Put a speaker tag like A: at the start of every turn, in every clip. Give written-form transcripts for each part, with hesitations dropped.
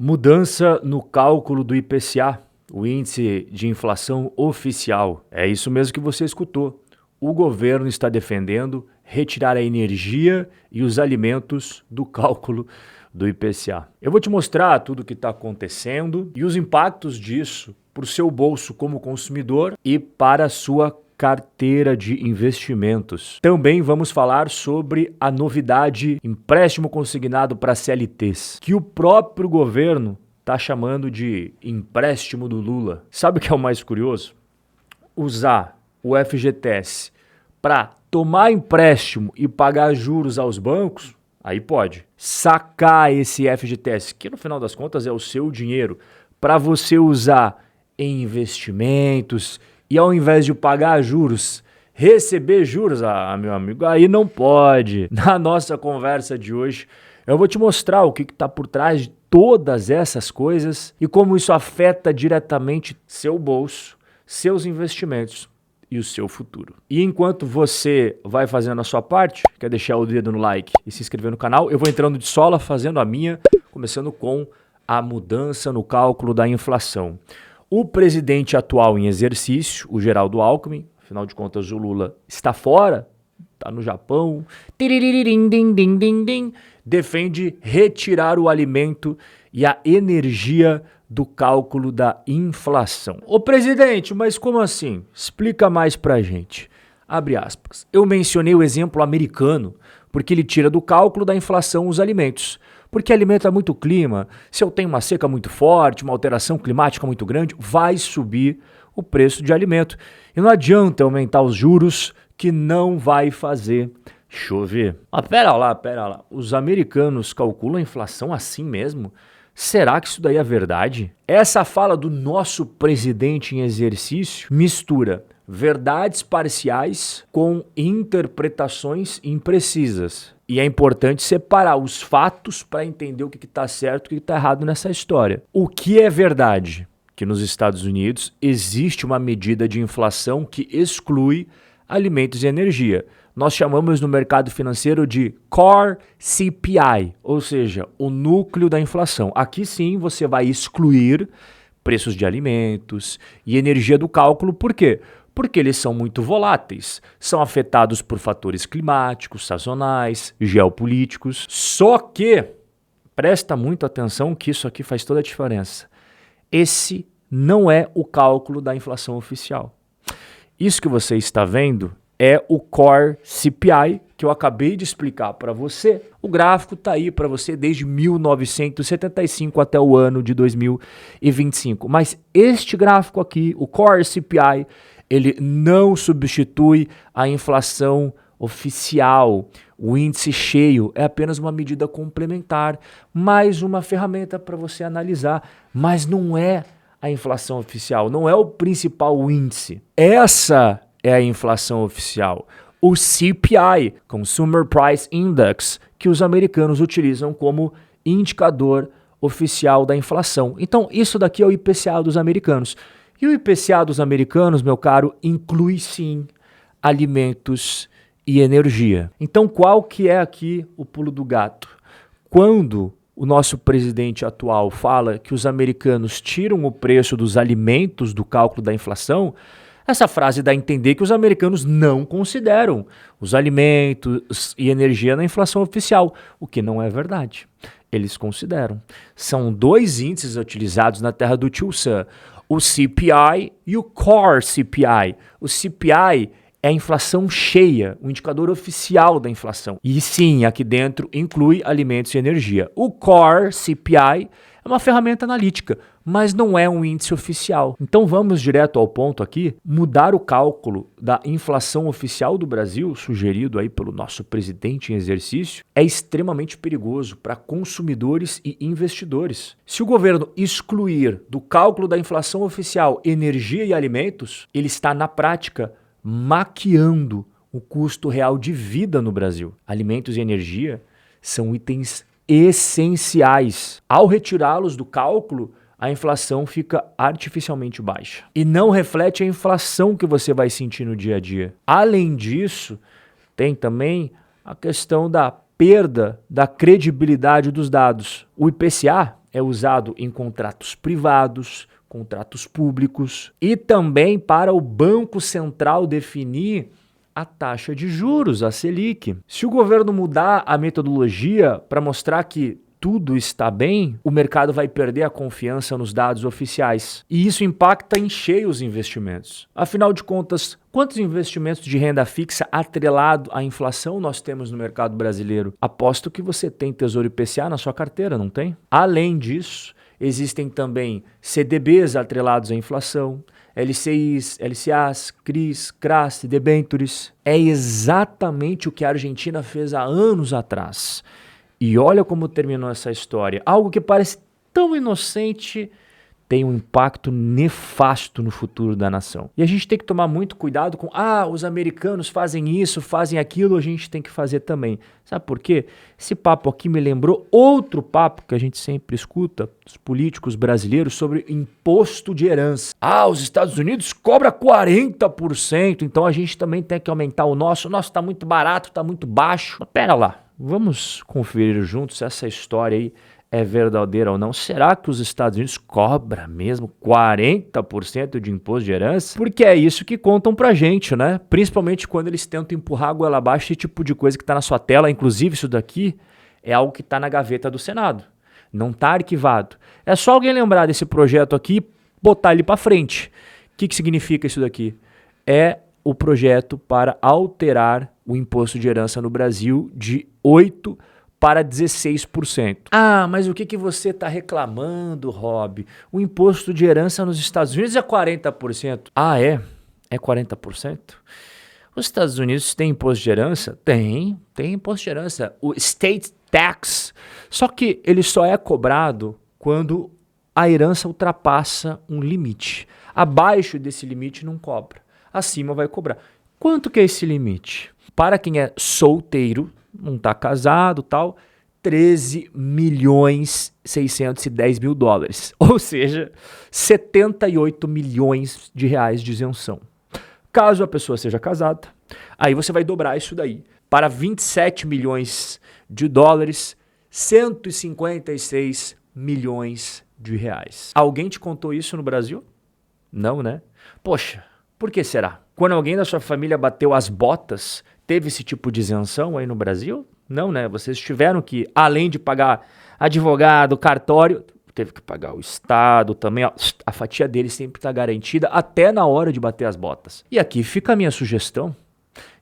A: Mudança no cálculo do IPCA, o índice de inflação oficial. É isso mesmo que você escutou. O governo está defendendo retirar a energia e os alimentos do cálculo do IPCA. Eu vou te mostrar tudo o que está acontecendo e os impactos disso para o seu bolso como consumidor e para a sua carteira de investimentos. Também vamos falar sobre a novidade empréstimo consignado para CLTs, que o próprio governo está chamando de empréstimo do Lula. Sabe o que é o mais curioso? Usar o FGTS para tomar empréstimo e pagar juros aos bancos, aí pode. Sacar esse FGTS, que no final das contas é o seu dinheiro, para você usar em investimentos e ao invés de pagar juros, receber juros, meu amigo, aí não pode. Na nossa conversa de hoje, eu vou te mostrar o que está por trás de todas essas coisas e como isso afeta diretamente seu bolso, seus investimentos e o seu futuro. E enquanto você vai fazendo a sua parte, quer deixar o dedo no like e se inscrever no canal, eu vou entrando de sola fazendo a minha, começando com a mudança no cálculo da inflação. O presidente atual em exercício, o Geraldo Alckmin, afinal de contas o Lula está fora, está no Japão, defende retirar o alimento e a energia do cálculo da inflação. Ô presidente, mas como assim? Explica mais pra gente. Abre aspas. Eu mencionei o exemplo americano porque ele tira do cálculo da inflação os alimentos. Porque alimenta muito clima, se eu tenho uma seca muito forte, uma alteração climática muito grande, vai subir o preço de alimento. E não adianta aumentar os juros que não vai fazer chover. Mas pera lá. Os americanos calculam a inflação assim mesmo? Será que isso daí é verdade? Essa fala do nosso presidente em exercício mistura verdades parciais com interpretações imprecisas. E é importante separar os fatos para entender o que está certo e o que está errado nessa história. O que é verdade? Que nos Estados Unidos existe uma medida de inflação que exclui alimentos e energia. Nós chamamos no mercado financeiro de Core CPI, ou seja, o núcleo da inflação. Aqui sim você vai excluir preços de alimentos e energia do cálculo. Por quê? Porque eles são muito voláteis, são afetados por fatores climáticos, sazonais, geopolíticos. Só que, presta muito atenção que isso aqui faz toda a diferença. Esse não é o cálculo da inflação oficial. Isso que você está vendo é o Core CPI, que eu acabei de explicar para você. O gráfico está aí para você desde 1975 até o ano de 2025. Mas este gráfico aqui, o Core CPI, ele não substitui a inflação oficial. O índice cheio é apenas uma medida complementar, mais uma ferramenta para você analisar, mas não é a inflação oficial, não é o principal índice. Essa é a inflação oficial, o CPI, Consumer Price Index, que os americanos utilizam como indicador oficial da inflação. Então, isso daqui é o IPCA dos americanos. E o IPCA dos americanos, meu caro, inclui sim alimentos e energia. Então, qual que é aqui o pulo do gato? Quando o nosso presidente atual fala que os americanos tiram o preço dos alimentos do cálculo da inflação, essa frase dá a entender que os americanos não consideram os alimentos e energia na inflação oficial, o que não é verdade. Eles consideram. São dois índices utilizados na terra do Tio Sam, o CPI e o Core CPI. O CPI é a inflação cheia, o indicador oficial da inflação. E sim, aqui dentro inclui alimentos e energia. O Core CPI é uma ferramenta analítica, mas não é um índice oficial. Então vamos direto ao ponto aqui. Mudar o cálculo da inflação oficial do Brasil, sugerido aí pelo nosso presidente em exercício, é extremamente perigoso para consumidores e investidores. Se o governo excluir do cálculo da inflação oficial energia e alimentos, ele está na prática maquiando o custo real de vida no Brasil. Alimentos e energia são itens essenciais. Ao retirá-los do cálculo, a inflação fica artificialmente baixa e não reflete a inflação que você vai sentir no dia a dia. Além disso, tem também a questão da perda da credibilidade dos dados. O IPCA, é usado em contratos privados, contratos públicos e também para o Banco Central definir a taxa de juros, a Selic. Se o governo mudar a metodologia para mostrar que tudo está bem, o mercado vai perder a confiança nos dados oficiais. E isso impacta em cheio os investimentos. Afinal de contas, quantos investimentos de renda fixa atrelado à inflação nós temos no mercado brasileiro? Aposto que você tem Tesouro IPCA na sua carteira, não tem? Além disso, existem também CDBs atrelados à inflação, LCIs, LCAs, CRIs, CRAs, debêntures. É exatamente o que a Argentina fez há anos atrás. E olha como terminou essa história. Algo que parece tão inocente tem um impacto nefasto no futuro da nação. E a gente tem que tomar muito cuidado com, os americanos fazem isso, fazem aquilo, a gente tem que fazer também. Sabe por quê? Esse papo aqui me lembrou outro papo que a gente sempre escuta dos políticos brasileiros sobre imposto de herança. Os Estados Unidos cobra 40%, então a gente também tem que aumentar o nosso. O nosso está muito barato, está muito baixo. Mas pera lá. Vamos conferir juntos se essa história aí é verdadeira ou não. Será que os Estados Unidos cobram mesmo 40% de imposto de herança? Porque é isso que contam pra gente, né? Principalmente quando eles tentam empurrar a goela abaixo, esse tipo de coisa que tá na sua tela. Inclusive, isso daqui é algo que tá na gaveta do Senado. Não tá arquivado. É só alguém lembrar desse projeto aqui e botar ele pra frente. O que significa isso daqui? É o projeto para alterar o imposto de herança no Brasil de 8% para 16%. Mas o que você está reclamando, Rob? O imposto de herança nos Estados Unidos é 40%. É? É 40%? Os Estados Unidos têm imposto de herança? Tem imposto de herança. O State Tax. Só que ele só é cobrado quando a herança ultrapassa um limite. Abaixo desse limite não cobra. Acima vai cobrar. Quanto que é esse limite? Para quem é solteiro, não está casado e tal, 13.610.000 dólares. Ou seja, 78 milhões de reais de isenção. Caso a pessoa seja casada, aí você vai dobrar isso daí para 27 milhões de dólares, 156 milhões de reais. Alguém te contou isso no Brasil? Não, né? Poxa, por que será? Quando alguém da sua família bateu as botas, teve esse tipo de isenção aí no Brasil? Não, né? Vocês tiveram que, além de pagar advogado, cartório, teve que pagar o Estado também. A fatia dele sempre está garantida até na hora de bater as botas. E aqui fica a minha sugestão.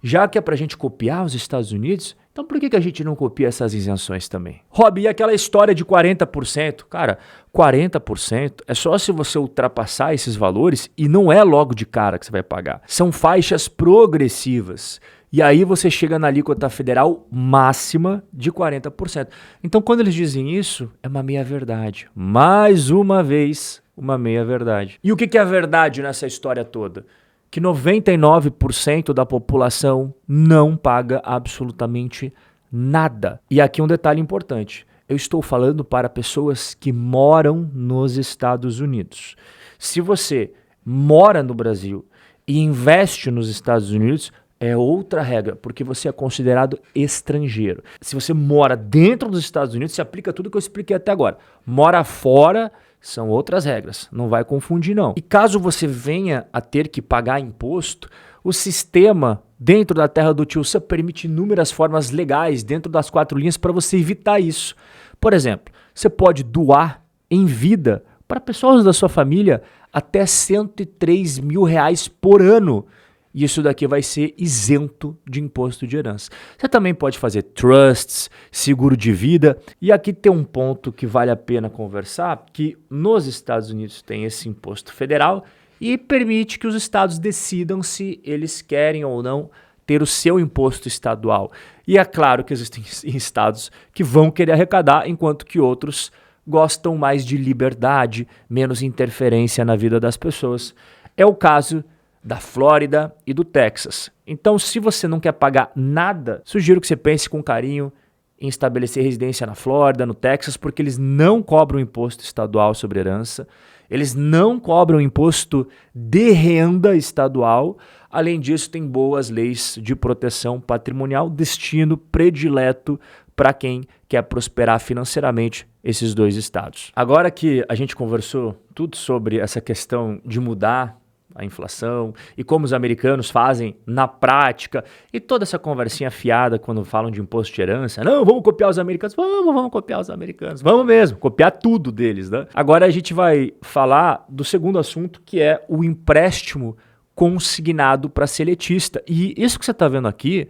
A: Já que é pra gente copiar os Estados Unidos, então por que a gente não copia essas isenções também? Rob, e aquela história de 40%? Cara, 40% é só se você ultrapassar esses valores e não é logo de cara que você vai pagar. São faixas progressivas. E aí você chega na alíquota federal máxima de 40%. Então quando eles dizem isso, é uma meia-verdade. Mais uma vez, uma meia-verdade. E o que é a verdade nessa história toda? Que 99% da população não paga absolutamente nada. E aqui um detalhe importante. Eu estou falando para pessoas que moram nos Estados Unidos. Se você mora no Brasil e investe nos Estados Unidos, é outra regra, porque você é considerado estrangeiro. Se você mora dentro dos Estados Unidos, se aplica tudo que eu expliquei até agora. Mora fora, são outras regras, não vai confundir não. E caso você venha a ter que pagar imposto, o sistema dentro da terra do tio Sam permite inúmeras formas legais dentro das 4 linhas para você evitar isso. Por exemplo, você pode doar em vida para pessoas da sua família até 103 mil reais por ano. E isso daqui vai ser isento de imposto de herança. Você também pode fazer trusts, seguro de vida. E aqui tem um ponto que vale a pena conversar, que nos Estados Unidos tem esse imposto federal e permite que os estados decidam se eles querem ou não ter o seu imposto estadual. E é claro que existem estados que vão querer arrecadar, enquanto que outros gostam mais de liberdade, menos interferência na vida das pessoas. É o caso da Flórida e do Texas. Então, se você não quer pagar nada, sugiro que você pense com carinho em estabelecer residência na Flórida, no Texas, porque eles não cobram imposto estadual sobre herança, eles não cobram imposto de renda estadual. Além disso, tem boas leis de proteção patrimonial, destino predileto para quem quer prosperar financeiramente esses dois estados. Agora que a gente conversou tudo sobre essa questão de mudar a inflação e como os americanos fazem na prática e toda essa conversinha fiada quando falam de imposto de herança, não, vamos copiar os americanos, vamos copiar os americanos, vamos mesmo, copiar tudo deles, né? Agora a gente vai falar do segundo assunto, que é o empréstimo consignado para seletista. E isso que você está vendo aqui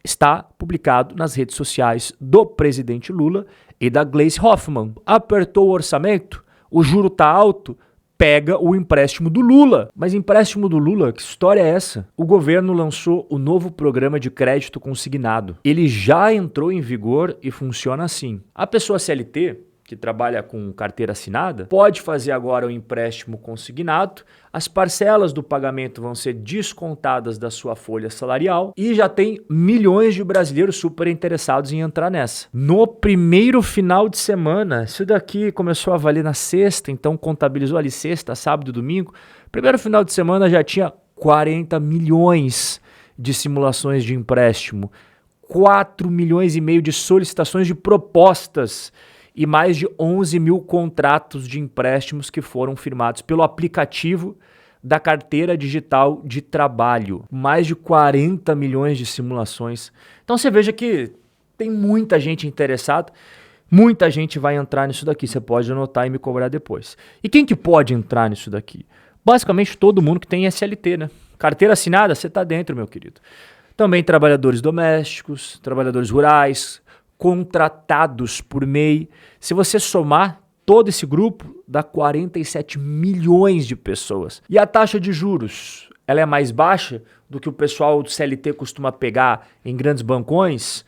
A: está publicado nas redes sociais do presidente Lula e da Gleisi Hoffmann. Apertou o orçamento, o juro está alto, pega o empréstimo do Lula. Mas empréstimo do Lula, que história é essa? O governo lançou o novo programa de crédito consignado. Ele já entrou em vigor e funciona assim. A pessoa CLT, que trabalha com carteira assinada, pode fazer agora o empréstimo consignado, as parcelas do pagamento vão ser descontadas da sua folha salarial e já tem milhões de brasileiros super interessados em entrar nessa. No primeiro final de semana, isso daqui começou a valer na sexta, então contabilizou ali sexta, sábado e domingo, primeiro final de semana já tinha 40 milhões de simulações de empréstimo, 4 milhões e meio de solicitações de propostas e mais de 11 mil contratos de empréstimos que foram firmados pelo aplicativo da carteira digital de trabalho. Mais de 40 milhões de simulações. Então você veja que tem muita gente interessada, muita gente vai entrar nisso daqui. Você pode anotar e me cobrar depois. E quem que pode entrar nisso daqui? Basicamente todo mundo que tem SLT, né? Carteira assinada, você está dentro, meu querido. Também trabalhadores domésticos, trabalhadores rurais, contratados por MEI. Se você somar todo esse grupo, dá 47 milhões de pessoas. E a taxa de juros, ela é mais baixa do que o pessoal do CLT costuma pegar em grandes bancões?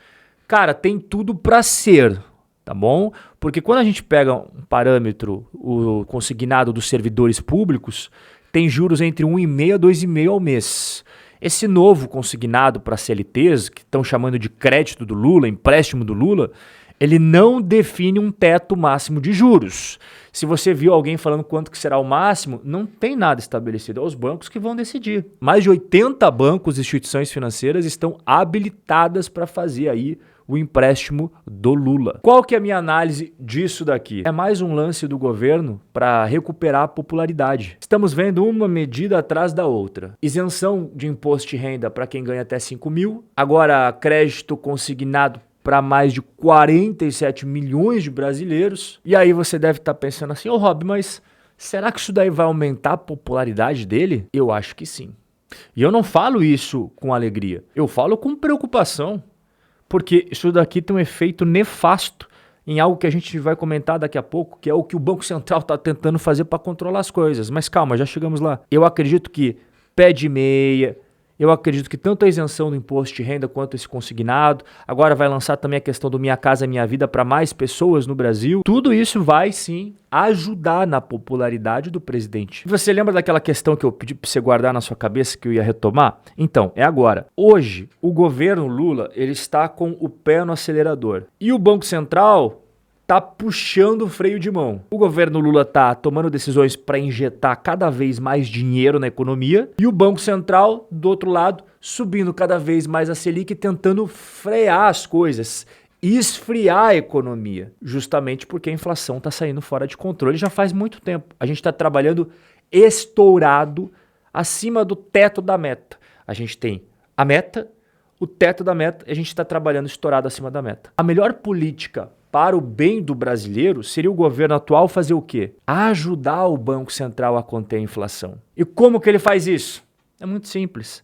A: Cara, tem tudo para ser, tá bom? Porque quando a gente pega um parâmetro, o consignado dos servidores públicos, tem juros entre 1,5% a 2,5% ao mês. Esse novo consignado para CLTs, que estão chamando de crédito do Lula, empréstimo do Lula, ele não define um teto máximo de juros. Se você viu alguém falando quanto que será o máximo, não tem nada estabelecido. É os bancos que vão decidir. Mais de 80 bancos e instituições financeiras estão habilitadas para fazer aí o empréstimo do Lula. Qual que é a minha análise disso daqui? É mais um lance do governo para recuperar a popularidade. Estamos vendo uma medida atrás da outra. Isenção de imposto de renda para quem ganha até 5 mil. Agora crédito consignado para mais de 47 milhões de brasileiros. E aí você deve estar pensando assim, ô Rob, mas será que isso daí vai aumentar a popularidade dele? Eu acho que sim. E eu não falo isso com alegria. Eu falo com preocupação. Porque isso daqui tem um efeito nefasto em algo que a gente vai comentar daqui a pouco, que é o que o Banco Central está tentando fazer para controlar as coisas. Mas calma, já chegamos lá. Eu acredito que pé de meia, eu acredito que tanto a isenção do imposto de renda quanto esse consignado, agora vai lançar também a questão do Minha Casa Minha Vida para mais pessoas no Brasil. Tudo isso vai sim ajudar na popularidade do presidente. Você lembra daquela questão que eu pedi para você guardar na sua cabeça que eu ia retomar? Então, é agora. Hoje, o governo Lula ele está com o pé no acelerador. E o Banco Central tá puxando o freio de mão. O governo Lula tá tomando decisões para injetar cada vez mais dinheiro na economia e o Banco Central, do outro lado, subindo cada vez mais a Selic, tentando frear as coisas, esfriar a economia, justamente porque a inflação está saindo fora de controle já faz muito tempo. A gente está trabalhando estourado acima do teto da meta. A gente tem a meta, o teto da meta, e a gente está trabalhando estourado acima da meta. A melhor política para o bem do brasileiro seria o governo atual fazer o quê? Ajudar o Banco Central a conter a inflação. E como que ele faz isso? É muito simples.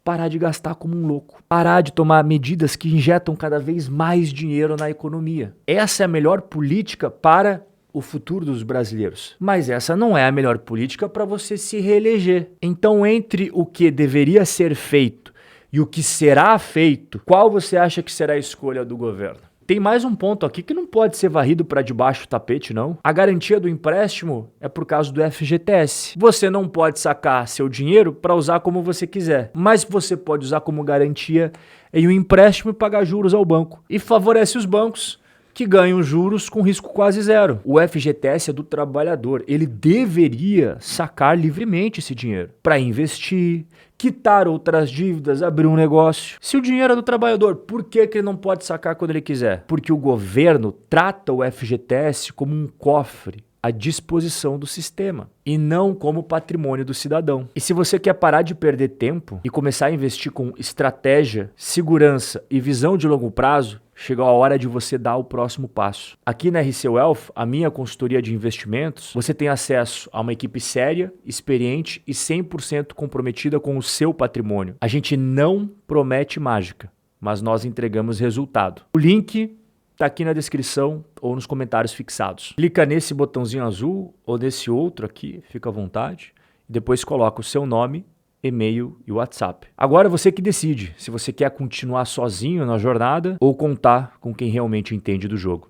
A: Parar de gastar como um louco. Parar de tomar medidas que injetam cada vez mais dinheiro na economia. Essa é a melhor política para o futuro dos brasileiros. Mas essa não é a melhor política para você se reeleger. Então, entre o que deveria ser feito e o que será feito, qual você acha que será a escolha do governo? Tem mais um ponto aqui que não pode ser varrido para debaixo do tapete, não. A garantia do empréstimo é por causa do FGTS. Você não pode sacar seu dinheiro para usar como você quiser, mas você pode usar como garantia em um empréstimo e pagar juros ao banco. E favorece os bancos que ganham juros com risco quase zero. O FGTS é do trabalhador. Ele deveria sacar livremente esse dinheiro para investir, quitar outras dívidas, abrir um negócio. Se o dinheiro é do trabalhador, por que ele não pode sacar quando ele quiser? Porque o governo trata o FGTS como um cofre à disposição do sistema e não como patrimônio do cidadão. E se você quer parar de perder tempo e começar a investir com estratégia, segurança e visão de longo prazo, chegou a hora de você dar o próximo passo. Aqui na RC Wealth, a minha consultoria de investimentos, você tem acesso a uma equipe séria, experiente e 100% comprometida com o seu patrimônio. A gente não promete mágica, mas nós entregamos resultado. O link tá aqui na descrição ou nos comentários fixados. Clica nesse botãozinho azul ou nesse outro aqui, fica à vontade. Depois coloca o seu nome, e-mail e WhatsApp. Agora você que decide se você quer continuar sozinho na jornada ou contar com quem realmente entende do jogo.